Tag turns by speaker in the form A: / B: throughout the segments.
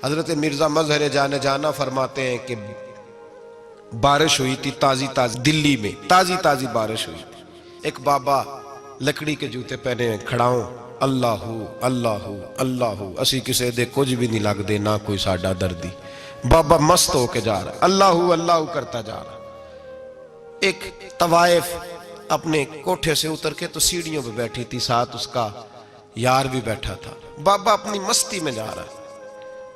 A: حضرت مرزا مظہر جانے جانا فرماتے ہیں کہ بارش ہوئی تھی تازی تازی دلی میں، تازی تازی بارش ہوئی تھی. ایک بابا لکڑی کے جوتے پہنے کھڑا ہوں، اللہ اللہ اللہ اسی کسے دے کچھ بھی نہیں لگ دے، نہ کوئی ساڈا دردی. بابا مست ہو کے جا رہا، اللہ اللہ کرتا جا رہا. ایک طوائف اپنے کوٹھے سے اتر کے تو سیڑھیوں پہ بیٹھی تھی، ساتھ اس کا یار بھی بیٹھا تھا. بابا اپنی مستی میں جا رہا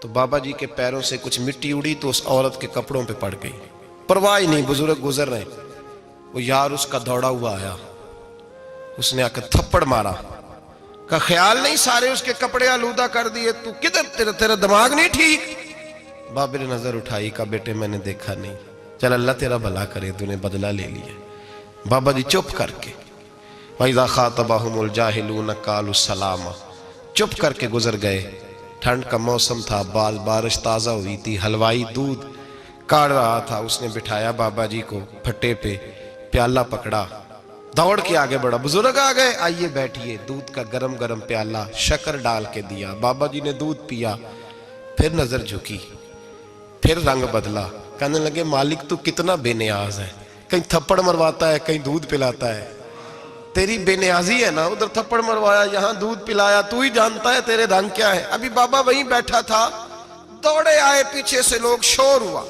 A: تو بابا جی کے پیروں سے کچھ مٹی اڑی تو اس عورت کے کپڑوں پہ پڑ گئی. پرواہ ہی نہیں، بزرگ گزر رہے. وہ یار اس کا دوڑا ہوا آیا، اس نے آ کے تھپڑ مارا. کا خیال نہیں سارے اس کے کپڑے آلودہ کر دیے، تو کدھر تیرا دماغ نہیں ٹھیک؟ بابے نے نظر اٹھائی، کہا بیٹے میں نے دیکھا نہیں، چل اللہ تیرا بھلا کرے، تو نے بدلہ لے لیا. بابا جی چپ کر کے وَإِذَا خَاطَبَهُمُ الْجَاهِلُونَ قَالُوا السَّلَامَ چپ کر کے گزر گئے. ٹھنڈ کا موسم تھا، بارش تازہ ہوئی تھی، حلوائی دودھ کاڑ رہا تھا. اس نے بٹھایا بابا جی کو پھٹے پہ، پیالہ پکڑا، دوڑ کے آگے بڑھا. بزرگ آ گئے، آئیے بیٹھیے. دودھ کا گرم گرم پیالہ شکر ڈال کے دیا. بابا جی نے دودھ پیا، پھر نظر جھکی، پھر رنگ بدلا. کہنے لگے مالک تو کتنا بے نیاز ہے، کہیں تھپڑ مرواتا ہے، کہیں دودھ پلاتا ہے. تیری بے نیازی ہے نا، ادھر تھپڑ مروایا، یہاں دودھ پلایا، تو ہی جانتا ہے تیرے رنگ کیا ہے. ابھی بابا وہیں بیٹھا تھا، دوڑے آئے پیچھے سے لوگ، شور ہوا.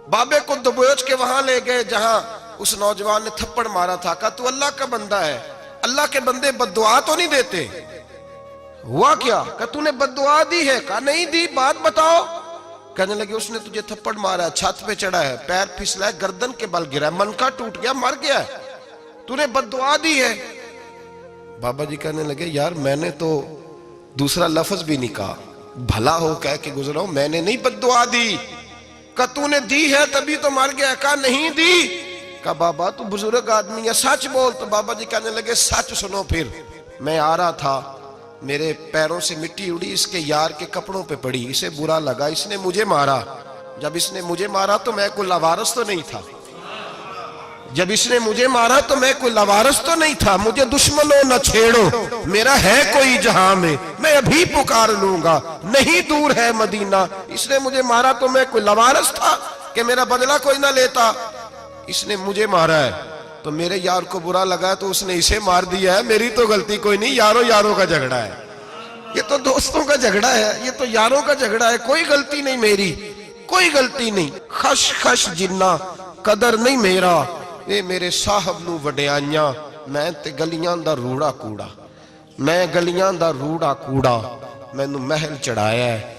A: بابے کو دبوچ کے وہاں لے گئے جہاں اس نوجوان نے تھپڑ مارا تھا. کہا تو اللہ کا بندہ ہے، اللہ کے بندے بد دعا تو نہیں دیتے. ہوا کیا؟ کہا تو نے بد دعا دی ہے؟ کہا نہیں دی، بات بتاؤ. کہنے لگے اس نے تجھے تھپڑ مارا ہے، چھت پہ چڑھا ہے، پیر پھسلا ہے، گردن کے بل گرا ہے، منکا ٹوٹ گیا، مر گیا ہے، تو نے بد دعا دی ہے. بابا جی کہنے لگے یار میں نے تو دوسرا لفظ بھی نہیں کہا، بھلا ہو کہہ کے گزرا ہوں، میں نے نہیں بد دعا دی. کہا تو نے دی ہے تبھی تو مر گیا. کہا نہیں دی. کہا بابا تو بزرگ آدمی ہے، سچ بول. تو بابا جی کہنے لگے سچ سنو. پھر میں آ رہا تھا، میرے پیروں سے مٹی اڑی، اس کے یار کے کپڑوں پہ پڑی، اسے برا لگا، اس نے مجھے مارا. جب اس نے مجھے مارا تو میں کوئی لاوارث تو نہیں تھا، جب اس نے مجھے مارا تو میں کوئی لاوارث تو نہیں تھا. مجھے دشمنوں نہ چھیڑو، میرا ہے کوئی جہاں میں ابھی پکار لوں گا، نہیں دور ہے مدینہ. اس نے مجھے مارا تو میں کوئی لاوارث تھا کہ میرا بدلہ کوئی نہ لیتا. اس نے مجھے مارا ہے تو میرے یار کو برا لگا تو اس نے اسے مار دیا ہے، میری تو غلطی کوئی نہیں. یاروں کا جھگڑا ہے، یہ تو دوستوں کا جھگڑا ہے، یہ تو یاروں کا جھگڑا ہے، کوئی غلطی نہیں میری، کوئی غلطی نہیں. خش خش جنہ قدر نہیں میرا، اے میرے صاحب نو وڈیاں، میں تے گلیاں دا روڑا کوڑا، میں گلیاں دا روڑا کوڑا. میں نو محل چڑھایا ہے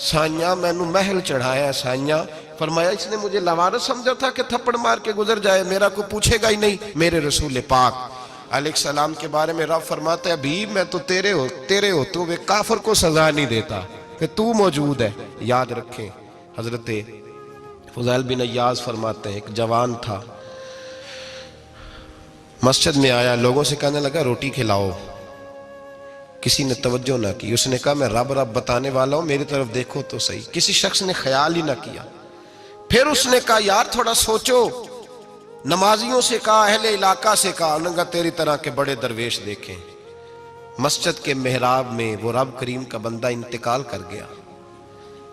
A: سائیاں، میں نو محل چڑھایا ہے سائیاں. فرمایا اس نے مجھے لوارث سمجھا تھا کہ تھپڑ مار کے گزر جائے، میرا کو پوچھے گا ہی نہیں. میرے رسول پاک علیہ السلام کے بارے میں رب فرماتا ہے ابھی میں تو تیرے ہوتے ہوئے کافر کو سزا نہیں دیتا کہ تو موجود ہے. یاد رکھیں حضرت فضیل بن عیاض فرماتے ہیں ایک جوان تھا، مسجد میں آیا، لوگوں سے کہنے لگا روٹی کھلاؤ. کسی نے توجہ نہ کی. اس نے کہا میں رب بتانے والا ہوں، میری طرف دیکھو تو صحیح. کسی شخص نے خیال ہی نہ کیا. پھر اس نے کہا یار تھوڑا سوچو. نمازیوں سے کہا، اہل علاقہ سے کہا، انہوں نے کہا تیری طرح کے بڑے درویش دیکھیں. مسجد کے محراب میں وہ رب کریم کا بندہ انتقال کر گیا.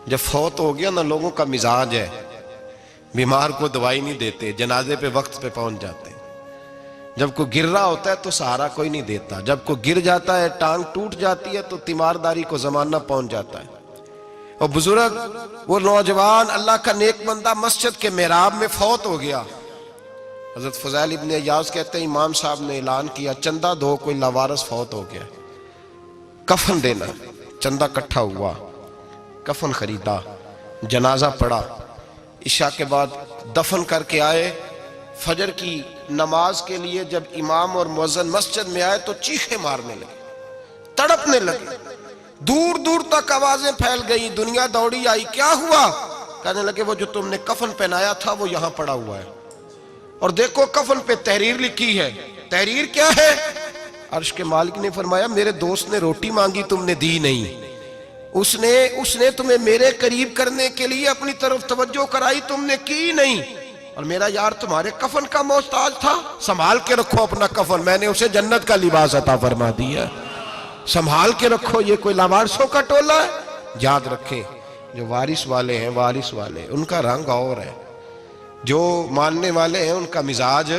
A: جب فوت ہو گیا نا، لوگوں کا مزاج ہے، بیمار کو دوائی نہیں دیتے، جنازے پہ وقت پہ پہنچ جاتے. جب کوئی گر رہا ہوتا ہے تو سہارا کوئی نہیں دیتا، جب کوئی گر جاتا ہے، ٹانگ ٹوٹ جاتی ہے تو تیمارداری کو زمانہ پہنچ جاتا ہے. اور بزرگ وہ نوجوان اللہ کا نیک بندہ مسجد کے محراب میں فوت ہو گیا. حضرت فضیل ابن عیاض کہتے ہیں امام صاحب نے اعلان کیا چندہ دو، کوئی لاوارث فوت ہو گیا، کفن دینا. چندہ کٹھا ہوا، کفن خریدا، جنازہ پڑا. عشاء کے بعد دفن کر کے آئے. فجر کی نماز کے لیے جب امام اور مؤذن مسجد میں آئے تو چیخیں مارنے لگے، تڑپنے لگے. دور دور تک آوازیں پھیل گئی، دنیا دوڑی آئی. کیا ہوا؟ کہنے لگے وہ جو تم نے کفن پہنایا تھا وہ یہاں پڑا ہوا ہے، اور دیکھو کفن پہ تحریر لکھی ہے. تحریر کیا ہے؟ عرش کے مالک نے فرمایا میرے دوست نے روٹی مانگی تم نے دی نہیں، اس نے تمہیں میرے قریب کرنے کے لیے اپنی طرف توجہ کرائی، تم نے کی نہیں. اور میرا یار تمہارے کفن کا محتاج تھا، سنبھال کے رکھو اپنا کفن، میں نے اسے جنت کا لباس عطا فرما دیا، سنبھال کے رکھو. یہ کوئی لاوارثوں کا ٹولہ ہے؟ یاد رکھیں جو وارث والے ہیں، وارث والے ان کا رنگ اور ہے، جو ماننے والے ہیں ان کا مزاج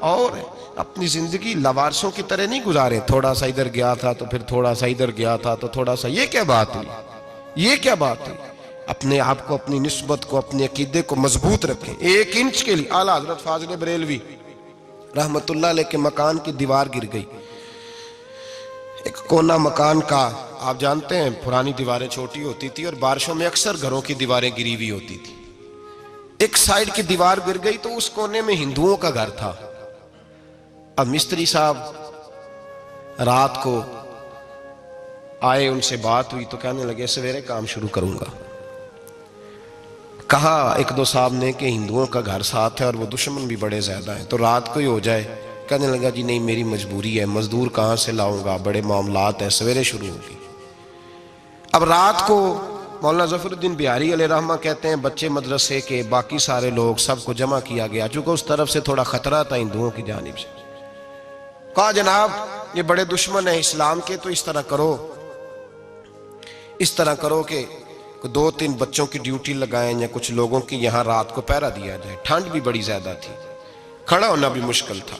A: اور ہے۔ اپنی زندگی لوارثوں کی طرح نہیں گزاریں، تھوڑا سا ادھر گیا تھا تو پھر تھوڑا سا ادھر گیا تھا تو تھوڑا سا، یہ کیا بات ہوئی، یہ کیا بات ہوئی؟ اپنے آپ کو، اپنی نسبت کو، اپنے عقیدے کو مضبوط رکھیں۔ 1 انچ کے لیے اعلیٰ حضرت فاضل بریلوی رحمت اللہ علیہ کے مکان کی دیوار گر گئی، ایک کونا مکان کا، آپ جانتے ہیں پرانی دیواریں چھوٹی ہوتی تھی اور بارشوں میں اکثر گھروں کی دیواریں گری ہوئی ہوتی تھی، ایک سائیڈ کی دیوار گر گئی تو اس کونے میں ہندوؤں کا گھر تھا۔ اب مستری صاحب رات کو آئے، ان سے بات ہوئی تو کہنے لگے سویرے کام شروع کروں گا۔ کہا 1-2 صاحب نے کہ ہندوؤں کا گھر ساتھ ہے اور وہ دشمن بھی بڑے زیادہ ہیں، تو رات کو ہی ہو جائے۔ کہنے لگا جی نہیں، میری مجبوری ہے، مزدور کہاں سے لاؤں گا، بڑے معاملات ہیں، سویرے شروع ہوگی۔ اب رات کو مولانا ظفر الدین بہاری علیہ رحمہ کہتے ہیں بچے مدرسے کے، باقی سارے لوگ، سب کو جمع کیا گیا، چونکہ اس طرف سے تھوڑا خطرہ تھا ہندوؤں کی جانب سے۔ کہا جناب یہ بڑے دشمن ہیں اسلام کے، تو اس طرح کرو کہ 2-3 بچوں کی ڈیوٹی لگائیں یا کچھ لوگوں کی یہاں رات کو پہرا دیا جائے۔ ٹھنڈ بھی بڑی زیادہ تھی، کھڑا ہونا بھی مشکل تھا۔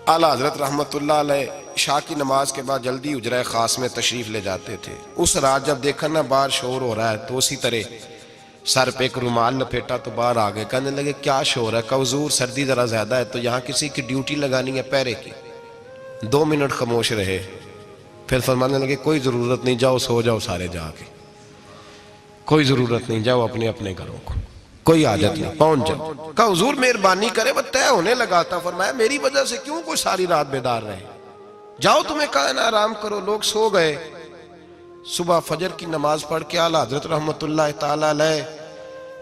A: اعلیٰ حضرت رحمت اللہ علیہ عشاء کی نماز کے بعد جلدی حجرہ خاص میں تشریف لے جاتے تھے۔ اس رات جب دیکھا نا باہر شور ہو رہا ہے تو اسی طرح سر پہ ایک رومال لپیٹا تو باہر آ گئے، کہنے لگے کیا شور ہے؟ کہا حضور سردی ذرا زیادہ ہے تو یہاں کسی کی ڈیوٹی لگانی ہے پہرے کی۔ 2 منٹ خاموش رہے، پھر فرمانے لگے کوئی ضرورت نہیں، جاؤ سو جاؤ سارے جا کے، کوئی ضرورت نہیں، جاؤ اپنے اپنے گھروں کو، کوئی حاجت نہیں، پہنچ جاؤ۔ کہا حضور مہربانی کرے، وہ طے ہونے لگا تھا۔ فرمایا میری وجہ سے کیوں کوئی ساری رات بیدار رہے، جاؤ تمہیں کہا نا آرام کرو۔ لوگ سو گئے۔ صبح فجر کی نماز پڑھ کے اعلیٰ حضرت رحمت اللہ تعالی علیہ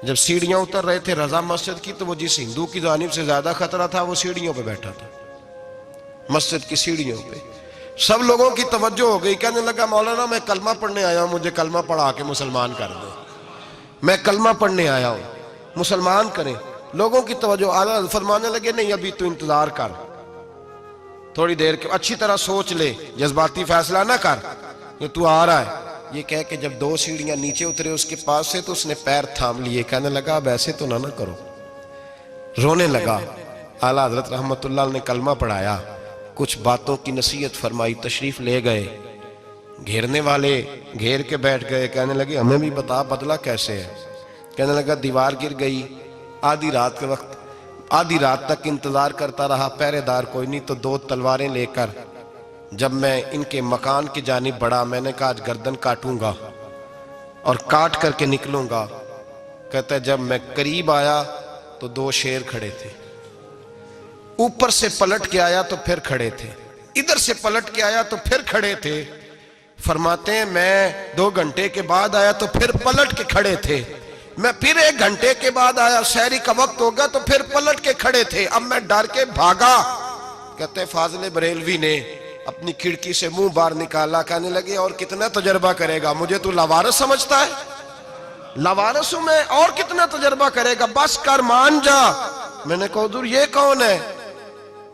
A: جب سیڑھیاں اتر رہے تھے رضا مسجد کی، تو وہ جس ہندو کی جانب سے زیادہ خطرہ تھا وہ سیڑھیوں پہ بیٹھا تھا، مسجد کی سیڑھیوں پہ۔ سب لوگوں کی توجہ ہو گئی، کہنے لگا مولانا میں کلمہ پڑھنے آیا ہوں، مجھے کلمہ پڑھا کے مسلمان کر دو، میں کلمہ پڑھنے آیا ہوں، مسلمان کریں۔ لوگوں کی توجہ، اعلیٰ فرمانے لگے نہیں ابھی تو انتظار کر، تھوڑی دیر کے اچھی طرح سوچ لے، جذباتی فیصلہ نہ کر، یہ تو آ رہا ہے۔ یہ کہہ کے جب 2 سیڑھیاں نیچے اترے اس کے پاس سے تو اس نے پیر تھام لیے، کہنے لگا اب ایسے تو نہ کرو، رونے لگا۔ اعلیٰ حضرت رحمت اللہ نے کلمہ پڑھایا، کچھ باتوں کی نصیحت فرمائی، تشریف لے گئے۔ گھیرنے والے گھیر کے بیٹھ گئے، کہنے لگے ہمیں بھی بتا بدلہ کیسے ہے۔ کہنے لگا دیوار گر گئی، آدھی رات کے وقت، آدھی رات تک انتظار کرتا رہا، پہرے دار کوئی نہیں، تو 2 تلواریں لے کر جب میں ان کے مکان کی جانب بڑھا، میں نے کہا آج گردن کاٹوں گا اور کاٹ کر کے نکلوں گا۔ کہتا ہے جب میں قریب آیا تو 2 شیر کھڑے تھے، اوپر سے پلٹ کے آیا تو پھر کھڑے تھے، ادھر سے پلٹ کے آیا تو پھر کھڑے تھے۔ فرماتے ہیں میں 2 گھنٹے کے بعد آیا تو پھر پلٹ کے کھڑے تھے، میں پھر 1 گھنٹے کے بعد آیا، سحری کا وقت ہوگا تو پھر پلٹ کے کھڑے تھے، اب میں ڈر کے بھاگا۔ کہتے ہیں فاضل بریلوی نے اپنی کھڑکی سے منہ باہر نکالا، کہنے لگے اور کتنا تجربہ کرے گا، مجھے تو لاوارث سمجھتا ہے، لاوارث ہوں میں، اور کتنا تجربہ کرے گا، بس کر مان جا۔ میں نے کہا حضور یہ کون ہے،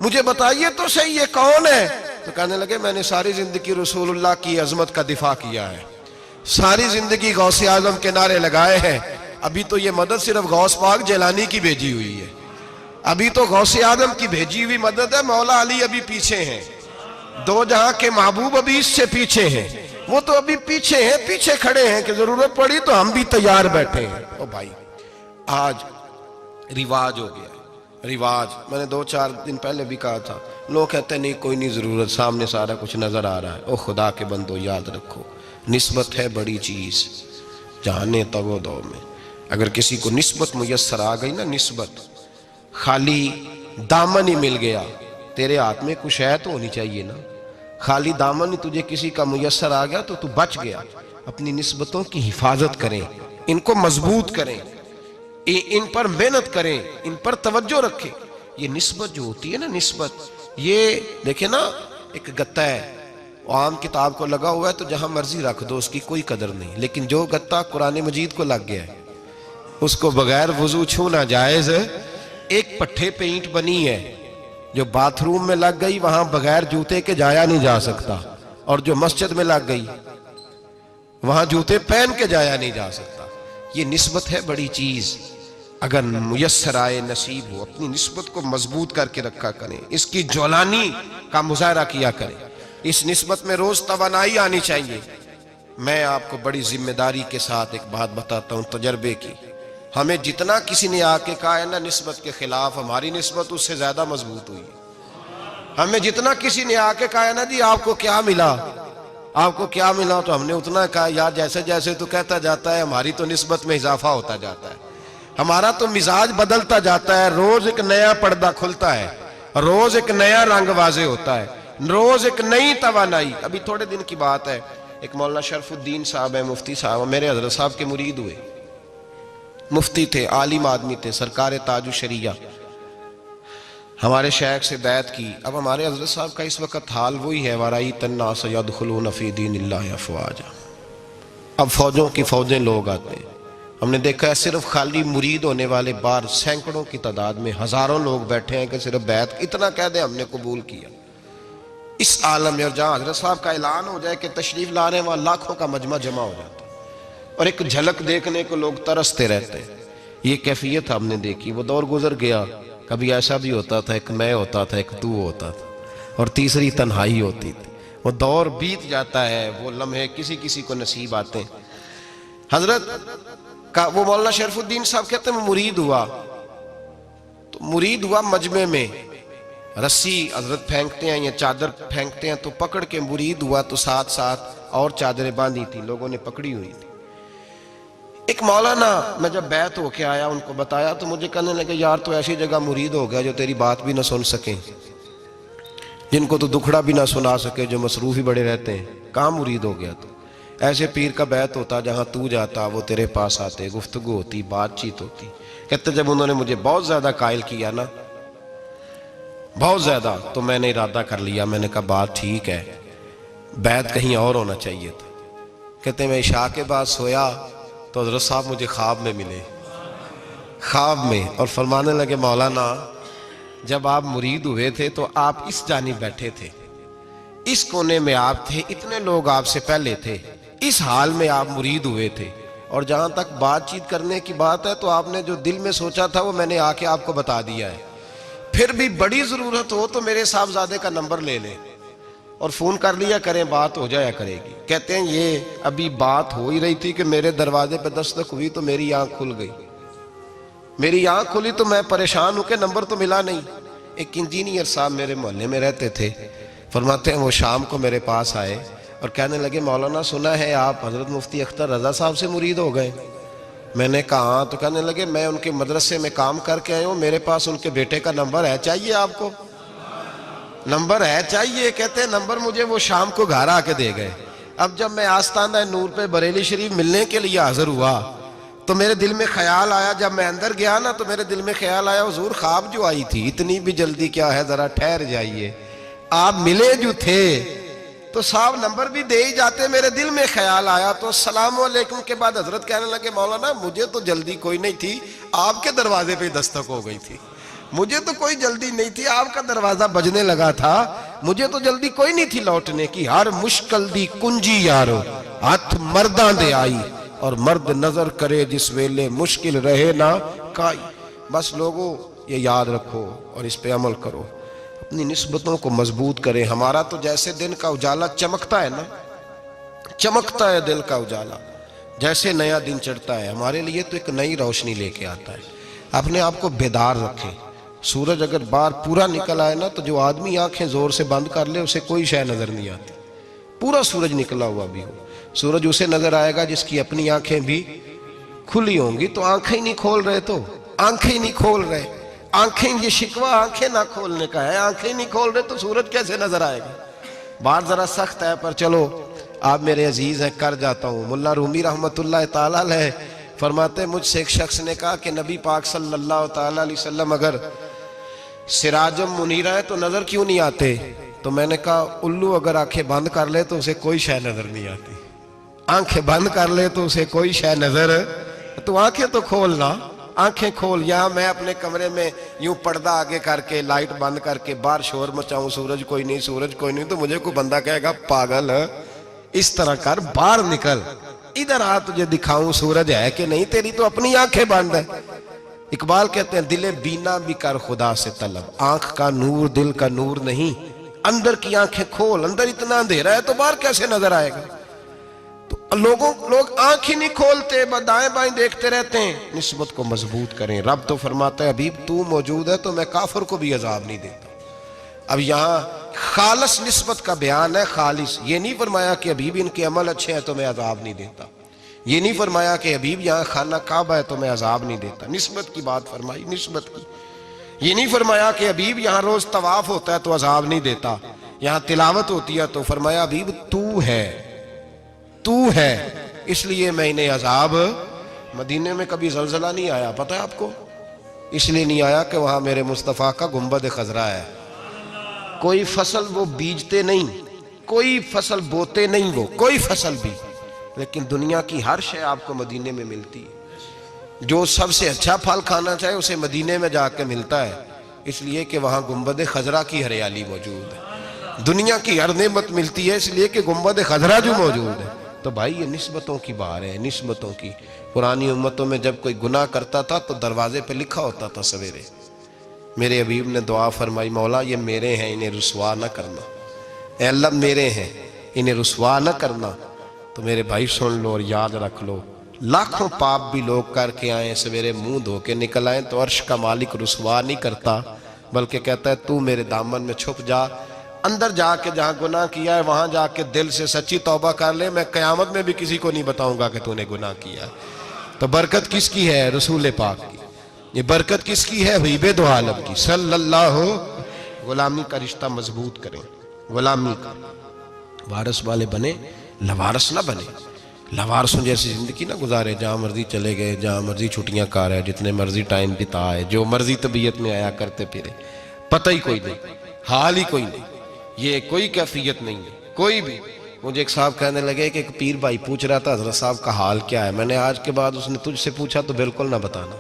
A: مجھے بتائیے تو صحیح یہ کون ہے۔ تو کہنے لگے میں نے ساری زندگی رسول اللہ کی عظمت کا دفاع کیا ہے، ساری زندگی غوث اعظم کے نعرے لگائے ہیں، ابھی تو یہ مدد صرف غوث پاک جیلانی کی بھیجی ہوئی ہے، ابھی تو غوث اعظم کی بھیجی ہوئی مدد ہے، مولا علی ابھی پیچھے ہیں، 2 جہاں کے محبوب ابھی اس سے پیچھے ہیں، وہ تو ابھی پیچھے ہیں، پیچھے کھڑے ہیں کہ ضرورت پڑی تو ہم بھی تیار بیٹھے ہیں۔ او بھائی آج رواج ہو گیا، رواج، میں نے 2-4 دن پہلے بھی کہا تھا، لوگ کہتے ہیں نہیں کوئی نہیں ضرورت، سامنے سارا کچھ نظر آ رہا ہے۔ او خدا کے بندو یاد رکھو، نسبت ہے بڑی چیز، جانے تو دو میں اگر کسی کو نسبت میسر آ گئی نا، نسبت، خالی دامن ہی مل گیا، تیرے ہاتھ میں کچھ ہے تو ہونی چاہیے نا، خالی دامن ہی تجھے کسی کا میسر آ گیا تو بچ گیا۔ اپنی نسبتوں کی حفاظت کریں، ان کو مضبوط کریں، ان پر محنت کریں، ان پر توجہ رکھیں۔ یہ نسبت جو ہوتی ہے نا، نسبت، یہ دیکھیں نا ایک گتہ ہے، عام کتاب کو لگا ہوا ہے تو جہاں مرضی رکھ دو، اس کی کوئی قدر نہیں، لیکن جو گتہ قرآن مجید کو لگ گیا ہے اس کو بغیر وضو چھونا جائز ہے۔ ایک پٹھے پہ اینٹ بنی ہے، جو باتھ روم میں لگ گئی وہاں بغیر جوتے کے جایا نہیں جا سکتا، اور جو مسجد میں لگ گئی وہاں جوتے پہن کے جایا نہیں جا سکتا. یہ نسبت ہے بڑی چیز. اگر میسر آئے نصیب ہو اپنی نسبت کو مضبوط کر کے رکھا کریں, اس کی جولانی کا مظاہرہ کیا کریں. اس نسبت میں روز توانائی آنی چاہیے. میں آپ کو بڑی ذمہ داری کے ساتھ ایک بات بتاتا ہوں تجربے کی. ہمیں جتنا کسی نے آ کے کہا ہے نا نسبت کے خلاف, ہماری نسبت اس سے زیادہ مضبوط ہوئی. ہمیں جتنا کسی نے آ کے کہا ہے نا جی آپ کو کیا ملا, آپ کو کیا ملا, تو ہم نے اتنا کہا یار جیسے جیسے تو کہتا جاتا ہے ہماری تو نسبت میں اضافہ ہوتا جاتا ہے, ہمارا تو مزاج بدلتا جاتا ہے. روز ایک نیا پردہ کھلتا ہے, روز ایک نیا رنگ واضح ہوتا ہے, روز ایک نئی توانائی. ابھی تھوڑے دن کی بات ہے, ایک مولانا شرف الدین صاحب ہے, مفتی صاحب, میرے حضرت صاحب کے مرید ہوئے. مفتی تھے, عالم آدمی تھے, سرکار تاج الشریعہ, ہمارے شیخ سے بیعت کی. اب ہمارے حضرت صاحب کا اس وقت حال وہی ہے وَرَأَيْتَ النَّاسَ يَدْخُلُونَ فِي دِينِ اللَّهِ أَفْوَاجًا. اب فوجوں کی فوجیں لوگ آتے ہیں. ہم نے دیکھا ہے صرف خالی مرید ہونے والے باہر سینکڑوں کی تعداد میں ہزاروں لوگ بیٹھے ہیں کہ صرف بیعت اتنا کہہ دیں ہم نے قبول کیا. اس عالم میں اور جہاں حضرت صاحب کا اعلان ہو جائے کہ تشریف لا رہے ہیں وہاں لاکھوں کا مجمع جمع ہو جاتا ہے اور ایک جھلک دیکھنے کو لوگ ترستے رہتے ہیں. یہ کیفیت ہم نے دیکھی. وہ دور گزر گیا. کبھی ایسا بھی ہوتا تھا ایک میں ہوتا تھا, ایک تو ہوتا تھا, اور تیسری تنہائی ہوتی تھی. وہ دور بیت جاتا ہے, وہ لمحے کسی کسی کو نصیب آتے ہیں. حضرت کا وہ مولانا شرف الدین صاحب کہتے ہیں مرید ہوا, تو مرید ہوا مجمع میں, رسی حضرت پھینکتے ہیں یا چادر پھینکتے ہیں تو پکڑ کے مرید ہوا, تو ساتھ ساتھ اور چادریں باندھی تھی, لوگوں نے پکڑی ہوئی تھی. ایک مولانا, میں جب بیعت ہو کے آیا ان کو بتایا تو مجھے کہنے لگے یار تو ایسی جگہ مرید ہو گیا جو تیری بات بھی نہ سن سکیں, جن کو تو دکھڑا بھی نہ سنا سکے, جو مصروف ہی بڑے رہتے ہیں, کہاں مرید ہو گیا تو. ایسے پیر کا بیعت ہوتا جہاں تو جاتا وہ تیرے پاس آتے, گفتگو ہوتی, بات چیت ہوتی. کہتے جب انہوں نے مجھے بہت زیادہ قائل کیا نا, بہت زیادہ, تو میں نے ارادہ کر لیا. میں نے کہا بات ٹھیک ہے, بیعت کہیں اور ہونا چاہیے تھا. کہتے میں عشاء کے بعد سویا تو حضرت صاحب مجھے خواب میں ملے, خواب میں, اور فرمانے لگے مولانا جب آپ مرید ہوئے تھے تو آپ اس جانب بیٹھے تھے, اس کونے میں آپ تھے, اتنے لوگ آپ سے پہلے تھے, اس حال میں آپ مرید ہوئے تھے, اور جہاں تک بات چیت کرنے کی بات ہے تو آپ نے جو دل میں سوچا تھا وہ میں نے آ کے آپ کو بتا دیا ہے. پھر بھی بڑی ضرورت ہو تو میرے صاحبزادے کا نمبر لے لیں اور فون کر لیا کریں, بات ہو جایا کرے گی. کہتے ہیں یہ ابھی بات ہو ہی رہی تھی کہ میرے دروازے پہ دستک ہوئی تو میری آنکھ کھل گئی. میری آنکھ کھلی تو میں پریشان ہوں کہ نمبر تو ملا نہیں. ایک انجینئر صاحب میرے محلے میں رہتے تھے, فرماتے ہیں وہ شام کو میرے پاس آئے اور کہنے لگے مولانا سنا ہے آپ حضرت مفتی اختر رضا صاحب سے مرید ہو گئے. میں نے کہا ہاں. تو کہنے لگے میں ان کے مدرسے میں کام کر کے آئے ہوں, میرے پاس ان کے بیٹے کا نمبر ہے, چاہیے آپ کو؟ نمبر ہے چاہیے. کہتے ہیں نمبر مجھے وہ شام کو گھر آ کے دے گئے. اب جب میں آستانہ نور پہ بریلی شریف ملنے کے لیے حاضر ہوا تو میرے دل میں خیال آیا, جب میں اندر گیا نا تو میرے دل میں خیال آیا حضور خواب جو آئی تھی اتنی بھی جلدی کیا ہے, ذرا ٹھہر جائیے, آپ ملے جو تھے تو صاحب نمبر بھی دے ہی جاتے. میرے دل میں خیال آیا تو السلام علیکم کے بعد حضرت کہنے لگے مولانا مجھے تو جلدی کوئی نہیں تھی, آپ کے دروازے پہ دستک ہو گئی تھی, مجھے تو کوئی جلدی نہیں تھی, آپ کا دروازہ بجنے لگا تھا, مجھے تو جلدی کوئی نہیں تھی لوٹنے کی. ہر مشکل دی کنجی یارو ہاتھ مرداں دے آئی, اور مرد نظر کرے جس ویلے مشکل رہے نہ کائی. بس لوگوں یہ یاد رکھو اور اس پہ عمل کرو, اپنی نسبتوں کو مضبوط کریں. ہمارا تو جیسے دن کا اجالا چمکتا ہے نا, چمکتا ہے دل کا اجالا, جیسے نیا دن چڑھتا ہے ہمارے لیے تو ایک نئی روشنی لے کے آتا ہے. اپنے آپ کو بیدار رکھیں. سورج اگر باہر پورا نکل آئے نا تو جو آدمی آنکھیں زور سے بند کر لے اسے کوئی شے نظر نہیں آتی. پورا سورج نکلا ہوا بھی ہو, سورج اسے نظر آئے گا جس کی اپنی آنکھیں بھی کھلی ہوں گی. تو آنکھیں نہیں کھول رہے, تو آنکھیں نہیں کھول رہے, آنکھیں, یہ شکوہ آنکھیں نہ کھولنے کا ہے, آنکھیں نہیں کھول رہے تو سورج کیسے نظر آئے گا. بات ذرا سخت ہے پر چلو آپ میرے عزیز ہیں کر جاتا ہوں. ملا رومی رحمت اللہ تعالیٰ علیہ فرماتے مجھ سے ایک شخص نے کہا کہ نبی پاک صلی اللہ تعالیٰ علیہ وسلم اگر سراجم منیرہ ہے تو نظر کیوں نہیں آتے؟ تو میں نے کہا الو اگر آنکھیں بند کر لے تو اسے کوئی شے نظر نہیں آتی. آنکھیں بند کر لے تو اسے کوئی شے نظر, تو آنکھیں تو کھولنا, آنکھیں کھول. یہاں میں اپنے کمرے میں یوں پردہ آگے کر کے لائٹ بند کر کے باہر شور مچاؤں, سورج کوئی نہیں, سورج کوئی نہیں, تو مجھے کوئی بندہ کہے گا پاگل, اس طرح کر, باہر نکل, ادھر آ تجھے دکھاؤں سورج ہے کہ نہیں، تیری تو اپنی آنکھیں بند ہے۔ اقبال کہتے ہیں دل بینا بھی کر خدا سے طلب، آنکھ کا نور دل کا نور نہیں، اندر کی آنکھیں کھول، اندر اتنا اندھیرا ہے تو باہر کیسے نظر آئے گا؟ تو لوگ آنکھ ہی نہیں کھولتے، دائیں بائیں دیکھتے رہتے ہیں۔ نسبت کو مضبوط کریں۔ رب تو فرماتا ہے حبیب تو موجود ہے تو میں کافر کو بھی عذاب نہیں دیتا۔ اب یہاں خالص نسبت کا بیان ہے، خالص، یہ نہیں فرمایا کہ حبیب ان کے عمل اچھے ہیں تو میں عذاب نہیں دیتا، یہ نہیں فرمایا کہ حبیب یہاں خانہ کعبہ ہے تو میں عذاب نہیں دیتا، نسبت کی بات فرمائی، نسبت کی۔ یہ نہیں فرمایا کہ حبیب یہاں روز طواف ہوتا ہے تو عذاب نہیں دیتا، یہاں تلاوت ہوتی ہے تو فرمایا حبیب تو ہے اس لیے میں انہیں عذاب۔ مدینے میں کبھی زلزلہ نہیں آیا، پتہ ہے آپ کو؟ اس لیے نہیں آیا کہ وہاں میرے مصطفیٰ کا گنبد خضرا ہے۔ کوئی فصل وہ بیجتے نہیں، کوئی فصل بوتے نہیں، وہ کوئی فصل بھی، لیکن دنیا کی ہر شے آپ کو مدینے میں ملتی ہے۔ جو سب سے اچھا پھل کھانا چاہے اسے مدینے میں جا کے ملتا ہے، اس لیے کہ وہاں گنبد خضرا کی ہریالی موجود ہے۔ دنیا کی ہر نعمت ملتی ہے اس لیے کہ گنبد خضرا جو موجود ہے۔ تو بھائی یہ نسبتوں کی بار ہے، نسبتوں کی۔ پرانی امتوں میں جب کوئی گناہ کرتا تھا تو دروازے پہ لکھا ہوتا تھا سویرے، میرے حبیب نے دعا فرمائی مولا یہ میرے ہیں انہیں رسوا نہ کرنا، اے اللہ میرے ہیں انہیں رسوا نہ کرنا۔ تو میرے بھائی سن لو اور یاد رکھ لو، لاکھوں پاپ بھی لوگ کر کے آئیں، سویرے منہ دھو کے نکل آئیں تو عرش کا مالک رسوا نہیں کرتا، بلکہ کہتا ہے تو میرے دامن میں چھپ جا، اندر جا کے جہاں گناہ کیا ہے وہاں جا کے دل سے سچی توبہ کر لے، میں قیامت میں بھی کسی کو نہیں بتاؤں گا کہ تو نے گناہ کیا ہے۔ تو برکت کس کی ہے؟ رسول پاک کی۔ یہ برکت کس کی ہے؟ حبیب دو عالم کی صلی اللہ۔ غلامی کا رشتہ مضبوط کریں، غلامی کا، وارث والے بنے، لوارث نہ بنے۔ لوارثوں جیسی زندگی نہ گزارے، جہاں مرضی چلے گئے، جہاں مرضی چھٹیاں کار ہے، جتنے مرضی ٹائم بتا ہے، جو مرضی طبیعت میں آیا کرتے پھرے، پتہ ہی کوئی نہیں، حال ہی کوئی نہیں، یہ کوئی کیفیت نہیں ہے کوئی بھی۔ مجھے ایک صاحب کہنے لگے کہ ایک پیر بھائی پوچھ رہا تھا حضرت صاحب کا حال کیا ہے، میں نے آج کے بعد اس نے تجھ سے پوچھا تو بالکل نہ بتانا۔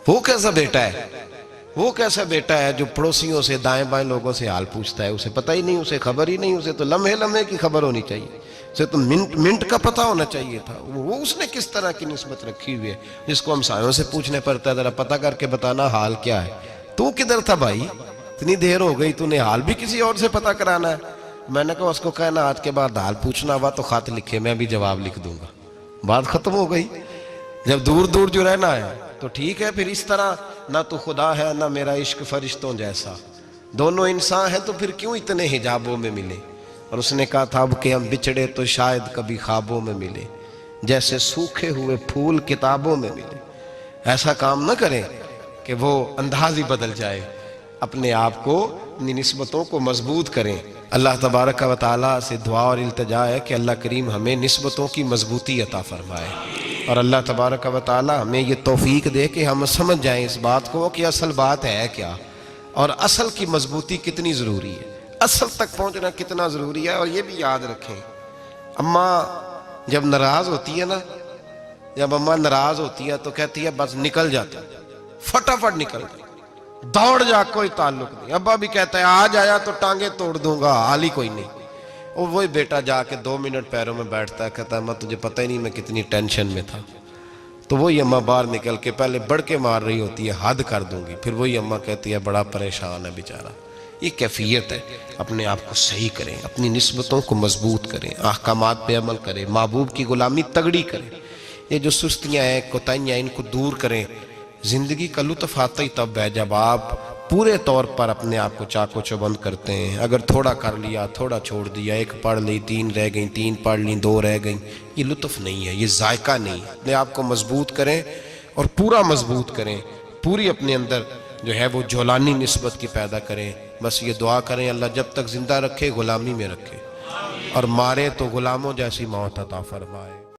A: وہ کیسا بیٹا ہے، وہ کیسا بیٹا ہے جو پڑوسیوں سے دائیں بائیں لوگوں سے حال پوچھتا ہے، اسے پتہ ہی نہیں، اسے خبر ہی نہیں، اسے تو لمحے لمحے کی خبر ہونی چاہیے، اسے تو منٹ کا پتہ ہونا چاہیے تھا۔ وہ اس نے کس طرح کی نسبت رکھی ہوئی ہے جس کو ہم سایوں سے پوچھنے پڑتا ہے ذرا پتہ کر کے بتانا حال کیا ہے۔ تو کدھر تھا بھائی، اتنی دیر ہو گئی، تو نے حال بھی کسی اور سے پتہ کرانا ہے۔ میں نے کہا اس کو کہنا آج کے بعد حال پوچھنا ہوا تو خط لکھے، میں بھی جواب لکھ دوں گا، بات ختم ہو گئی۔ جب دور دور جو رہنا ہے تو ٹھیک ہے، پھر اس طرح نہ تو خدا ہے نہ میرا عشق فرشتوں جیسا، دونوں انسان ہیں تو پھر کیوں اتنے حجابوں میں ملے؟ اور اس نے کہا تھا اب کہ ہم بچھڑے تو شاید کبھی خوابوں میں ملے، جیسے سوکھے ہوئے پھول کتابوں میں ملے۔ ایسا کام نہ کریں کہ وہ انداز ہی بدل جائے، اپنے آپ کو، اپنی نسبتوں کو مضبوط کریں۔ اللہ تبارک و تعالیٰ سے دعا اور التجا ہے کہ اللہ کریم ہمیں نسبتوں کی مضبوطی عطا فرمائے، اور اللہ تبارک و تعالیٰ ہمیں یہ توفیق دے کہ ہم سمجھ جائیں اس بات کو کہ اصل بات ہے کیا، اور اصل کی مضبوطی کتنی ضروری ہے، اصل تک پہنچنا کتنا ضروری ہے۔ اور یہ بھی یاد رکھیں، اماں جب ناراض ہوتی ہے نا، جب اماں ناراض ہوتی ہے تو کہتی ہے بس نکل جاتا، فٹافٹ نکل جاتا، دوڑ جا، کوئی تعلق نہیں۔ ابا بھی کہتا ہے آج آیا تو ٹانگیں توڑ دوں گا، حال ہی کوئی نہیں۔ اور وہی بیٹا جا کے 2 منٹ پیروں میں بیٹھتا ہے، کہتا ہے اماں تجھے پتہ ہی نہیں میں کتنی ٹینشن میں تھا۔ تو وہی اماں باہر نکل کے پہلے بڑھ کے مار رہی ہوتی ہے حد کر دوں گی، پھر وہی اماں کہتی ہے بڑا پریشان ہے بیچارہ۔ یہ کیفیت ہے، اپنے آپ کو صحیح کریں، اپنی نسبتوں کو مضبوط کریں، احکامات پہ عمل کریں، محبوب کی غلامی تگڑی کریں۔ یہ جو سستیاں ہیں، کوتاہیاں ہیں، ان کو دور کریں۔ زندگی کا لطف آتا ہی تب ہے جب آپ پورے طور پر اپنے آپ کو چاق و چوبند کرتے ہیں۔ اگر تھوڑا کر لیا، تھوڑا چھوڑ دیا، 1 پڑھ لی، 3 رہ گئیں، 3 پڑھ لیں، 2 رہ گئیں، یہ لطف نہیں ہے، یہ ذائقہ نہیں ہے۔ اپنے آپ کو مضبوط کریں اور پورا مضبوط کریں، پوری اپنے اندر جو ہے وہ جولانی نسبت کی پیدا کریں۔ بس یہ دعا کریں اللہ جب تک زندہ رکھے غلامی میں رکھے، اور مارے تو غلاموں جیسی موت عطا فرمائے۔